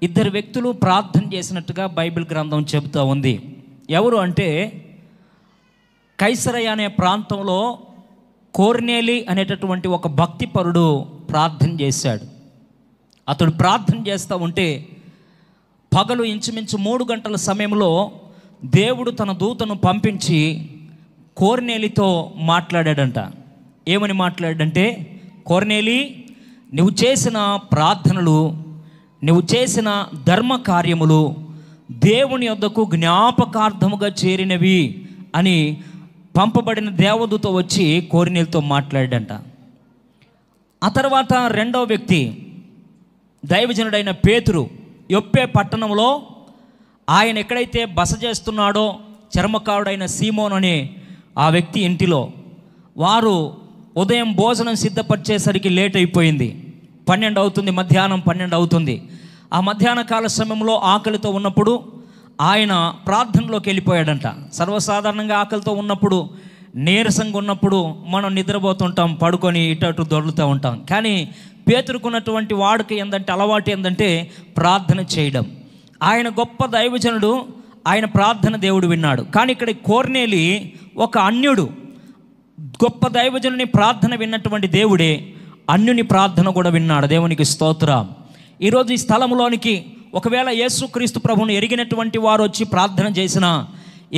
ఇద్దరు వ్యక్తులు ప్రార్థన చేసినట్టుగా బైబిల్ గ్రంథం చెబుతూ ఉంది. ఎవరు అంటే, కైసరయ అనే ప్రాంతంలో కొర్నేలి అనేటటువంటి ఒక భక్తిపరుడు ప్రార్థన చేశాడు. అతడు ప్రార్థన చేస్తూ ఉంటే పగలు ఇంచుమించు 3 గంటల సమయంలో దేవుడు తన దూతను పంపించి కొర్నేలితో మాట్లాడాడంట. ఏమని మాట్లాడాడంటే, కొర్నేలి, నువ్వు చేసిన ప్రార్థనలు, నువ్వు చేసిన ధర్మ కార్యములు దేవుని యొద్దకు జ్ఞాపకార్థముగా చేరినవి అని పంపబడిన దేవదూత వచ్చి కొర్నేలితో మాట్లాడాడంట. ఆ తర్వాత రెండవ వ్యక్తి దైవజనుడైన పేతురు యొప్పే పట్టణంలో ఆయన ఎక్కడైతే బస చేస్తున్నాడో చర్మకారుడైన సీమోన్ అనే ఆ వ్యక్తి ఇంటిలో వారు ఉదయం భోజనం సిద్ధపరిచేసరికి లేట్ అయిపోయింది. 12 అవుతుంది, మధ్యాహ్నం 12 అవుతుంది. ఆ మధ్యాహ్న కాల సమయంలో ఆకలితో ఉన్నప్పుడు ఆయన ప్రార్థనలోకి వెళ్ళిపోయాడంట. సర్వసాధారణంగా ఆకలితో ఉన్నప్పుడు, నీరసంగా ఉన్నప్పుడు మనం నిద్రపోతుంటాం, పడుకొని ఇటు అటు దొర్లుతూ ఉంటాం. కానీ పేతురుకున్నటువంటి వాడికి అలవాటు ఏంటంటే ప్రార్థన చేయడం. ఆయన గొప్ప దైవజనుడు, ఆయన ప్రార్థన దేవుడు విన్నాడు. కానీ ఇక్కడ కొర్నేలి ఒక అన్యుడు. గొప్ప దైవజనుని ప్రార్థన విన్నటువంటి దేవుడే అన్యుని ప్రార్థన కూడా విన్నాడు. దేవునికి స్తోత్రం. ఈరోజు ఈ స్థలంలోనికి ఒకవేళ యేసుక్రీస్తు ప్రభువును ఎరిగినటువంటి వారు వచ్చి ప్రార్థన చేసిన,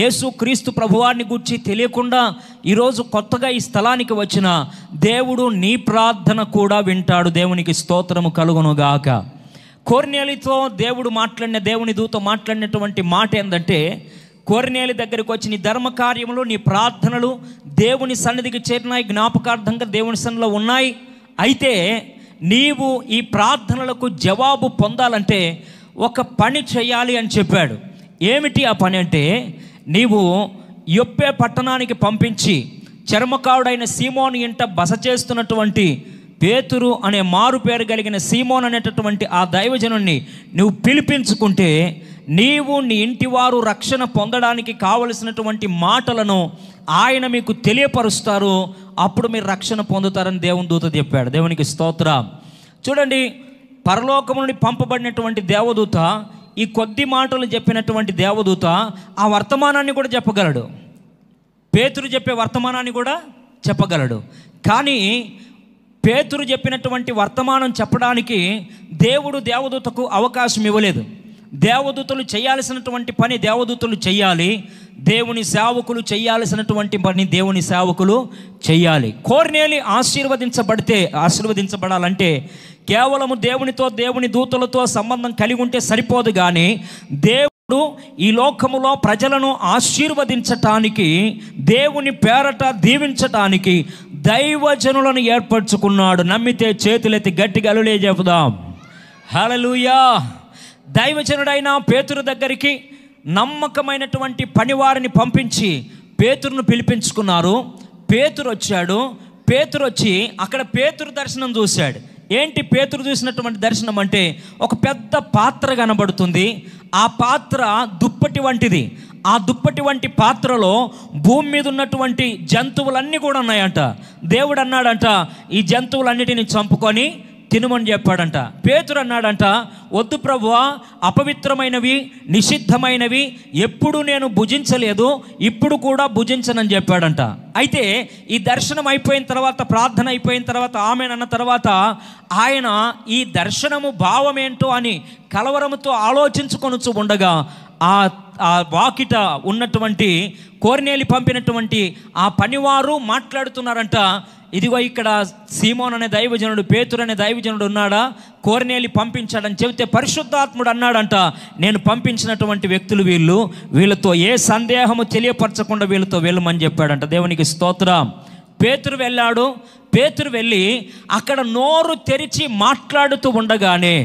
యేసుక్రీస్తు ప్రభువారిని గురించి తెలియకుండా ఈరోజు కొత్తగా ఈ స్థలానికి వచ్చిన దేవుడు నీ ప్రార్థన కూడా వింటాడు. దేవునికి స్తోత్రము కలుగునుగాక. కొర్నేలితో దేవుని దూత మాట్లాడినటువంటి మాట ఏంటంటే, కొర్నేలి దగ్గరికి వచ్చి నీ ధర్మ కార్యములు, నీ ప్రార్థనలు దేవుని సన్నిధికి చేరినాయి, జ్ఞాపకార్థంగా దేవుని సన్నిధిలో ఉన్నాయి. అయితే నీవు ఈ ప్రార్థనలకు జవాబు పొందాలంటే ఒక పని చేయాలి అని చెప్పాడు. ఏమిటి ఆ పని అంటే, నీవు యొప్పే పట్టణానికి పంపించి చర్మకారుడైన సీమోను ఇంట బస చేస్తున్నటువంటి పేతురు అనే మారు పేరు కలిగిన సీమోన్ అనేటటువంటి ఆ దైవజనుణ్ణి నువ్వు పిలిపించుకుంటే నీవు నీ ఇంటి వారు రక్షణ పొందడానికి కావలసినటువంటి మాటలను ఆయన మీకు తెలియపరుస్తారు. అప్పుడు మీరు రక్షణ పొందుతారని దేవుని దూత చెప్పాడు. దేవునికి స్తోత్రం. చూడండి, పరలోకము నుండి పంపబడినటువంటి దేవదూత, ఈ కొద్ది మాటలు చెప్పినటువంటి దేవదూత ఆ వర్తమానాన్ని కూడా చెప్పగలడు. పేతురు చెప్పే వర్తమానాన్ని కూడా చెప్పగలడు. కానీ పేతురు చెప్పినటువంటి వర్తమానం చెప్పడానికి దేవుడు దేవదూతకు అవకాశం ఇవ్వలేదు. దేవదూతలు చేయాల్సినటువంటి పని దేవదూతలు చేయాలి, దేవుని సేవకులు చేయాల్సినటువంటి పని దేవుని సేవకులు చేయాలి. కొర్నేలి ఆశీర్వదించబడాలంటే కేవలము దేవునితో, దేవుని దూతలతో సంబంధం కలిగి ఉంటే సరిపోదు. కానీ దేవుడు ఈ లోకములో ప్రజలను ఆశీర్వదించటానికి, దేవుని పేరట దీవించటానికి దైవజనులను ఏర్పరచుకున్నాడు. నమ్మితే చేతులెత్తి గట్టిగా హల్లెలూయా చెబుదాం. హల్లెలూయా. దైవజనుడైన పేతురు దగ్గరికి నమ్మకమైనటువంటి పనివారిని పంపించి పేతురును పిలిపించుకున్నారు. పేతురు వచ్చాడు. పేతురు వచ్చి అక్కడ పేతురు దర్శనం చూశాడు. ఏంటి పేతురు చూసినటువంటి దర్శనం అంటే, ఒక పెద్ద పాత్ర కనబడుతుంది. ఆ పాత్ర దుప్పటి వంటిది. ఆ దుప్పటి వంటి పాత్రలో భూమి మీద ఉన్నటువంటి జంతువులన్నీ కూడా ఉన్నాయంట. దేవుడు అన్నాడంట, ఈ జంతువులన్నిటిని చంపుకొని తినమని చెప్పాడంట. పేతురు అన్నాడంట, వద్దు ప్రభువా, అపవిత్రమైనవి, నిషిద్ధమైనవి ఎప్పుడు నేను భుజించలేదు, ఇప్పుడు కూడా భుజించనని చెప్పాడంట. అయితే ఈ దర్శనం అయిపోయిన తర్వాత, ప్రార్థన అయిపోయిన తర్వాత, ఆమెనన్న తర్వాత ఆయన ఈ దర్శనము భావమేంటో అని కలవరముతో ఆలోచించుకొనుచు ఉండగా ఆ వాకిట ఉన్నటువంటి కొర్నేలి పంపినటువంటి ఆ పనివారు మాట్లాడుతున్నారంట. ఇదిగో ఇక్కడ సీమోన్ అనే దైవజనుడు, పేతురు అనే దైవజనుడు ఉన్నాడా, కొర్నేలి పంపించాడని చెబితే పరిశుద్ధాత్ముడు అన్నాడంట, నేను పంపించినటువంటి వ్యక్తులు వీళ్ళతో ఏ సందేహము తెలియపరచకుండా వీళ్ళతో వెళ్ళమని చెప్పాడంట. దేవునికి స్తోత్రం. పేతురు వెళ్ళాడు. పేతురు వెళ్ళి అక్కడ నోరు తెరిచి మాట్లాడుతూ ఉండగానే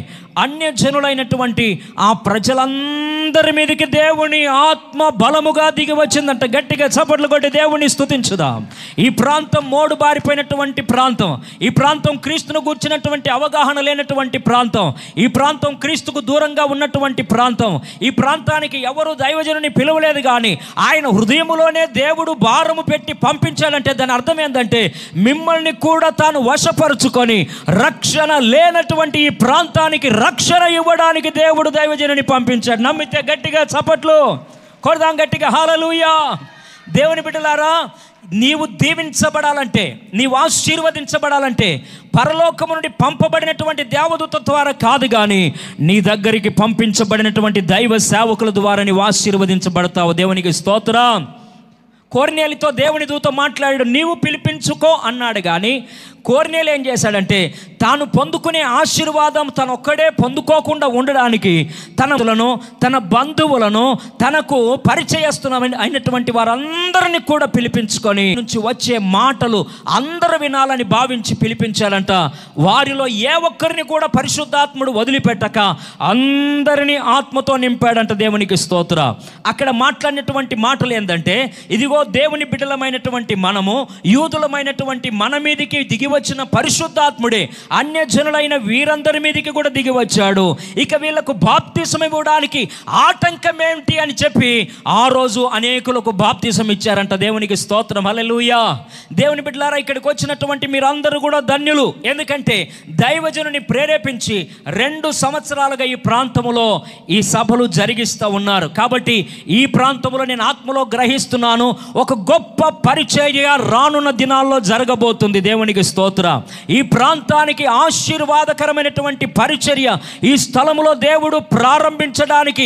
అన్యజనులైనటువంటి ఆ ప్రజలందరి మీదకి దేవుని ఆత్మ బలముగా దిగి వచ్చిందంట. గట్టిగా చప్పట్లు కొట్టి దేవుని స్తుతించుదాం. ఈ ప్రాంతం మోడు బారిపోయినటువంటి ప్రాంతం. ఈ ప్రాంతం క్రీస్తును గూర్చినటువంటి అవగాహన లేనటువంటి ప్రాంతం. ఈ ప్రాంతం క్రీస్తుకు దూరంగా ఉన్నటువంటి ప్రాంతం. ఈ ప్రాంతానికి ఎవరు దైవజనుని పిలవలేదు. కానీ ఆయన హృదయములోనే దేవుడు భారము పెట్టి పంపించాలంటే దాని అర్థం ఏంటంటే, మిమ్మల్ని కూడా తాను వశపరుచుకొని రక్షణ లేనటువంటి ఈ ప్రాంతానికి రక్షణ ఇవ్వడానికి దేవుడు దైవజనుని పంపించాడు. నమ్మితే గట్టిగా చప్పట్లు కొడదాం, గట్టిగా హల్లెలూయా. దేవుని బిడ్డలారా, నీవు దీవించబడాలంటే, నీవు ఆశీర్వదించబడాలంటే పరలోకము నుండి పంపబడినటువంటి దేవదూత ద్వారా కాదు, కానీ నీ దగ్గరికి పంపించబడినటువంటి దైవ సేవకుల ద్వారా నీవు ఆశీర్వదించబడతావు. దేవునికి స్తోత్రం. కొర్నేలితో దేవుని దూత మాట్లాడాడు, నీవు పిలిపించుకో అన్నాడు. కానీ కొర్నేలి ఏం చేశాడంటే తాను పొందుకునే ఆశీర్వాదం తను ఒక్కడే పొందుకోకుండా ఉండడానికి తన బంధువులను, తనకు పరిచయస్తున్న అయినటువంటి వారందరినీ కూడా పిలిపించుకొని నుంచి వచ్చే మాటలు అందరూ వినాలని భావించి పిలిపించాడంట. వారిలో ఏ ఒక్కరిని కూడా పరిశుద్ధాత్ముడు వదిలిపెట్టక అందరినీ ఆత్మతో నింపాడంట. దేవునికి స్తోత్ర. అక్కడ మాట్లాడినటువంటి మాటలు ఏంటంటే, ఇదిగో దేవుని బిడ్డలమైనటువంటి మనము, యూదులమైనటువంటి మన మీదికి దిగి వచ్చిన పరిశుద్ధాత్ముడే అన్యజనులైన వీరందరి మీదికి కూడా దిగి వచ్చాడు. ఇక వీళ్ళకు బాప్తిసం ఇవ్వడానికి ఆటంకం ఏమిటి అని చెప్పి ఆ రోజు అనేకులకు బాప్తిసం ఇచ్చారంట. దేవునికి స్తోత్రం, హల్లెలూయా. దేవుని బిడ్డలారా, ఇక్కడికి వచ్చినటువంటి మీరందరూ కూడా ధన్యులు. ఎందుకంటే దైవజనుని ప్రేరేపించి 2 సంవత్సరాలుగా ఈ ప్రాంతంలో ఈ సభలు జరిగిస్తూ ఉన్నారు. కాబట్టి ఈ ప్రాంతంలో నేను ఆత్మలో గ్రహిస్తున్నాను, ఒక గొప్ప పరిచర్య రానున్న దినాల్లో జరగబోతుంది. దేవునికి స్తోత్రం. ఈ ప్రాంతానికి ఆశీర్వాదకరమైనటువంటి పరిచర్య ఈ స్థలములో దేవుడు ప్రారంభించడానికి